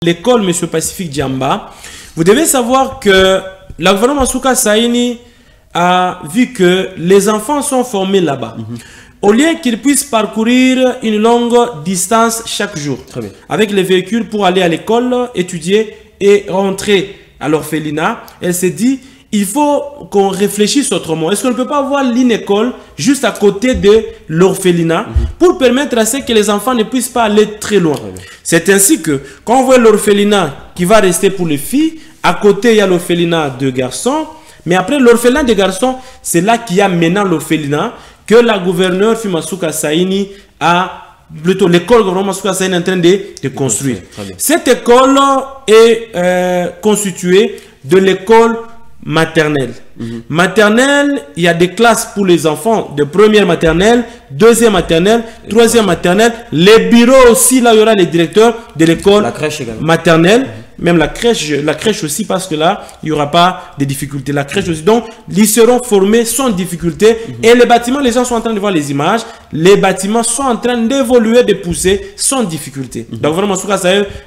l'école M. Pacifique Diamba, vous devez savoir que la gouvernement Souka Saini a vu que les enfants sont formés là-bas. Au lieu qu'ils puissent parcourir une longue distance chaque jour, avec les véhicules pour aller à l'école, étudier et rentrer à l'orphelinat, elle s'est dit, il faut qu'on réfléchisse autrement. Est-ce qu'on ne peut pas avoir une école juste à côté de l'orphelinat pour permettre à ce que les enfants ne puissent pas aller très loin? C'est ainsi que, quand on voit l'orphelinat qui va rester pour les filles, à côté il y a l'orphelinat de garçons, mais après l'orphelinat de garçons, c'est là qu'il y a maintenant l'orphelinat que la gouverneure Fimasuka Saini a, plutôt l'école gouvernement Masuka Saini est en train de construire. Cette école est constituée de l'école maternelle. Maternelle, il y a des classes pour les enfants de première maternelle, deuxième maternelle, troisième maternelle. Les bureaux aussi, là, il y aura les directeurs de l'école maternelle. Même la crèche aussi, parce que là, il n'y aura pas de difficultés. La crèche aussi. Donc, ils seront formés sans difficulté. Et les bâtiments, les gens sont en train de voir les images. Les bâtiments sont en train d'évoluer, de pousser sans difficulté. Donc, vraiment,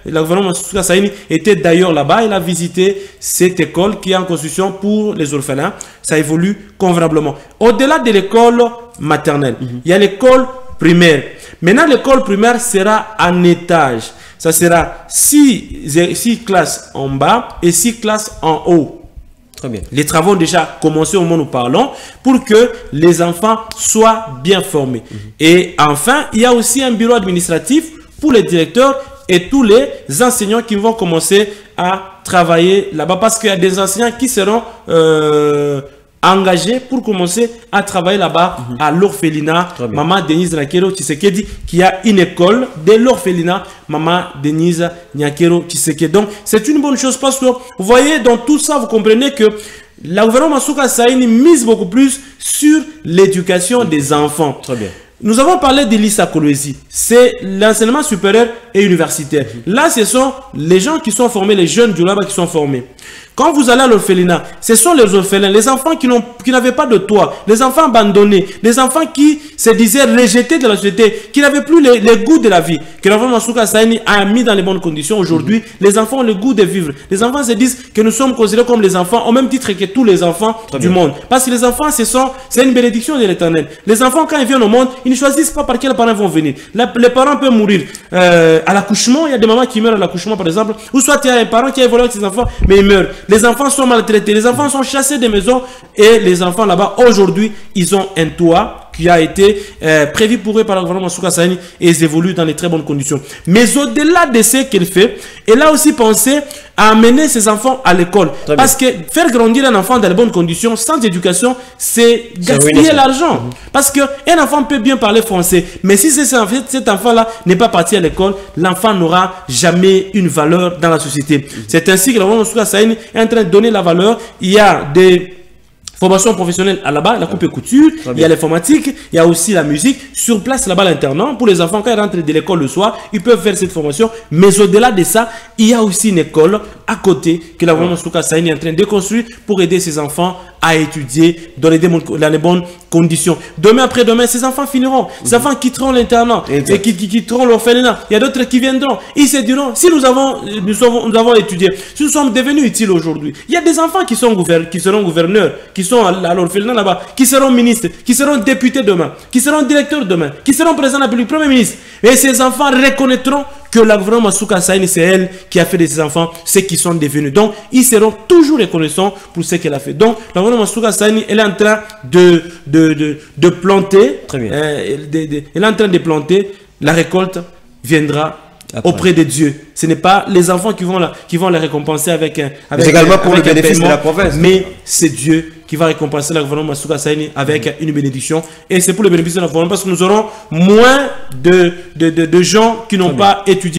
la gouvernement Souka Saini était d'ailleurs là-bas. Il a visité cette école qui est en construction pour les orphelins. Ça évolue convenablement. Au-delà de l'école maternelle, il y a l'école primaire. Maintenant, l'école primaire sera en étage. Ça sera 6 classes en bas et 6 classes en haut. Très bien. Les travaux ont déjà commencé au moment où nous parlons pour que les enfants soient bien formés. Et enfin, il y a aussi un bureau administratif pour les directeurs et tous les enseignants qui vont commencer à travailler là-bas, parce qu'il y a des enseignants qui seront engagés pour commencer à travailler là-bas à l'orphelinat Maman Denise Nyakero Tshisekedi, qui a une école de l'orphelinat Maman Denise Nyakero Tshisekedi. Donc c'est une bonne chose, parce que vous voyez dans tout ça, vous comprenez que la gouvernement Souka Saini mise beaucoup plus sur l'éducation des enfants. Très bien. Nous avons parlé de l'ISA Kolwezi, c'est l'enseignement supérieur et universitaire. Là, ce sont les gens qui sont formés, les jeunes du là-bas qui sont formés. Quand vous allez à l'orphelinat, ce sont les orphelins, les enfants qui n'avaient pas de toit, les enfants abandonnés, les enfants qui se disaient rejetés de la société, qui n'avaient plus les goûts de la vie, que la gouvernement Souka Saini a mis dans les bonnes conditions. Aujourd'hui, les enfants ont le goût de vivre. Les enfants se disent que nous sommes considérés comme les enfants, au même titre que tous les enfants du monde. Parce que les enfants, c'est une bénédiction de l'Éternel. Les enfants, quand ils viennent au monde, ils ne choisissent pas par quels parents vont venir. Les parents peuvent mourir à l'accouchement. Il y a des mamans qui meurent à l'accouchement, par exemple. Ou soit il y a un parent qui a évolué avec ses enfants, mais il meurt. Les enfants sont maltraités, les enfants sont chassés des maisons, et les enfants là-bas, aujourd'hui, ils ont un toit qui a été prévu pour eux par le gouvernement Souka Saini, et ils évoluent dans les très bonnes conditions. Mais au-delà de ce qu'elle fait, elle a aussi pensé à amener ses enfants à l'école. Parce que faire grandir un enfant dans les bonnes conditions, sans éducation, c'est gaspiller l'argent. Parce qu'un enfant peut bien parler français, mais si cet enfant-là n'est pas parti à l'école, l'enfant n'aura jamais une valeur dans la société. C'est ainsi que le gouvernement Souka Saini est en train de donner la valeur. Il y a des formation professionnelle à là-bas, la coupe et couture, il y a l'informatique, il y a aussi la musique. Sur place là-bas, l'internat, pour les enfants, quand ils rentrent de l'école le soir, ils peuvent faire cette formation. Mais au-delà de ça, il y a aussi une école à côté que la gouvernement Souka Saini est en train de construire pour aider ces enfants à étudier dans les bonnes conditions. Demain après-demain, ces enfants finiront. Ces enfants quitteront l'internat et qui quitteront l'orphelinat. Il y a d'autres qui viendront. Ils se diront, si nous avons étudié, si nous sommes devenus utiles aujourd'hui, il y a des enfants qui seront gouverneurs, qui sont à l'orphelinat là-bas, qui seront ministres, qui seront députés demain, qui seront directeurs demain, qui seront présidents de la République, premier ministre. Et ces enfants reconnaîtront que la gouvernement Souka Saini, c'est elle qui a fait de ces enfants ce qu'ils sont devenus. Donc, ils seront toujours reconnaissants pour ce qu'elle a fait. Donc, la gouvernement Souka Saini, elle est en train de planter. Très bien. Elle est en train de planter. La récolte viendra auprès de Dieu. Ce n'est pas les enfants qui vont les récompenser avec également pour le bénéfice de la province. Mais c'est Dieu qui va récompenser la gouvernement Souka Saini avec une bénédiction. Et c'est pour le bénéfice de la province, parce que nous aurons moins de gens qui n'ont pas étudié.